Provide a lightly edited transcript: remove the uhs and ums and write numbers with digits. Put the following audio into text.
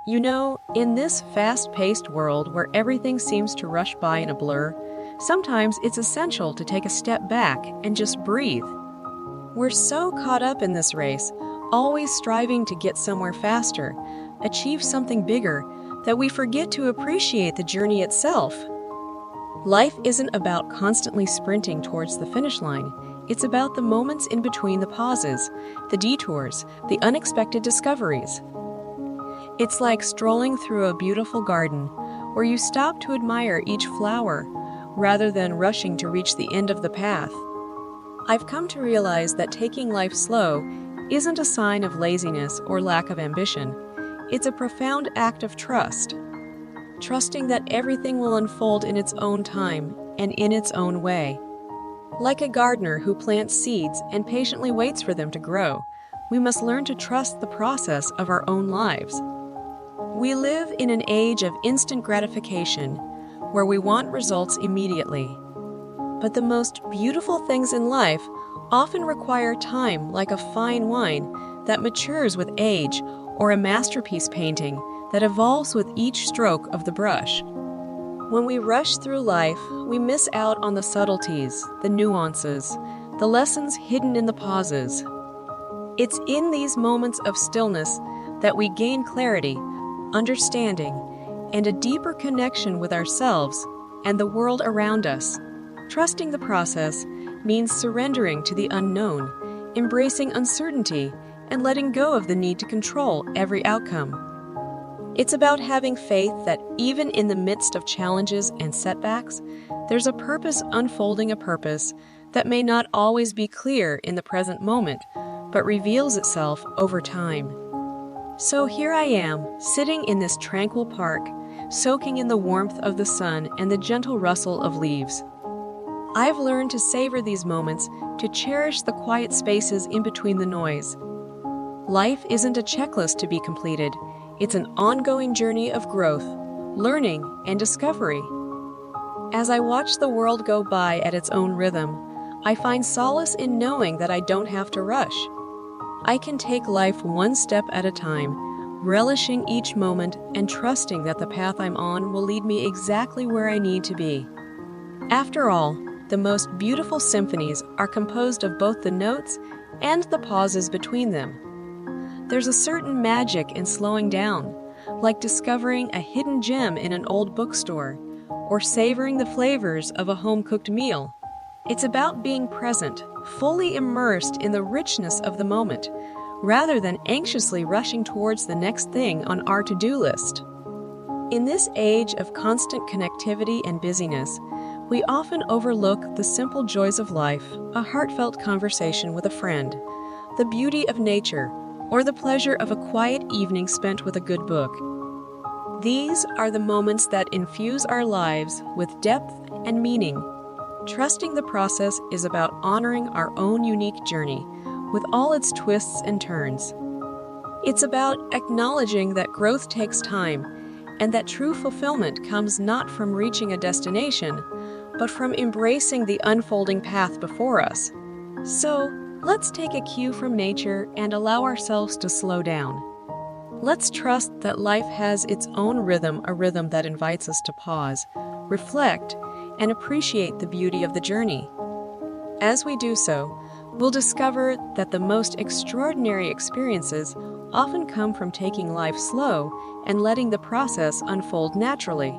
You know, in this fast-paced world where everything seems to rush by in a blur, sometimes it's essential to take a step back and just breathe. We're so caught up in this race, always striving to get somewhere faster, achieve something bigger, that we forget to appreciate the journey itself. Life isn't about constantly sprinting towards the finish line. It's about the moments in between the pauses, the detours, the unexpected discoveries. It's like strolling through a beautiful garden where you stop to admire each flower rather than rushing to reach the end of the path. I've come to realize that taking life slow isn't a sign of laziness or lack of ambition. It's a profound act of trust. Trusting that everything will unfold in its own time and in its own way. Like a gardener who plants seeds and patiently waits for them to grow, we must learn to trust the process of our own lives. We live in an age of instant gratification, where we want results immediately. But the most beautiful things in life often require time, like a fine wine that matures with age, or a masterpiece painting that evolves with each stroke of the brush. When we rush through life, we miss out on the subtleties, the nuances, the lessons hidden in the pauses. It's in these moments of stillness that we gain clarity, understanding, and a deeper connection with ourselves and the world around us. Trusting the process means surrendering to the unknown, embracing uncertainty, and letting go of the need to control every outcome. It's about having faith that even in the midst of challenges and setbacks, there's a purpose unfolding, a purpose that may not always be clear in the present moment, but reveals itself over time. So here I am, sitting in this tranquil park, soaking in the warmth of the sun and the gentle rustle of leaves. I've learned to savor these moments, to cherish the quiet spaces in between the noise. Life isn't a checklist to be completed. It's an ongoing journey of growth, learning, and discovery. As I watch the world go by at its own rhythm, I find solace in knowing that I don't have to rush. I can take life one step at a time, relishing each moment and trusting that the path I'm on will lead me exactly where I need to be. After all, the most beautiful symphonies are composed of both the notes and the pauses between them. There's a certain magic in slowing down, like discovering a hidden gem in an old bookstore, or savoring the flavors of a home-cooked meal. It's about being present, fully immersed in the richness of the moment, rather than anxiously rushing towards the next thing on our to-do list. In this age of constant connectivity and busyness, we often overlook the simple joys of life, a heartfelt conversation with a friend, the beauty of nature, or the pleasure of a quiet evening spent with a good book. These are the moments that infuse our lives with depth and meaning. Trusting the process is about honoring our own unique journey, with all its twists and turns. It's about acknowledging that growth takes time, and that true fulfillment comes not from reaching a destination, but from embracing the unfolding path before us. So, let's take a cue from nature and allow ourselves to slow down. Let's trust that life has its own rhythm, a rhythm that invites us to pause, reflect, and appreciate the beauty of the journey. As we do so, we'll discover that the most extraordinary experiences often come from taking life slow and letting the process unfold naturally.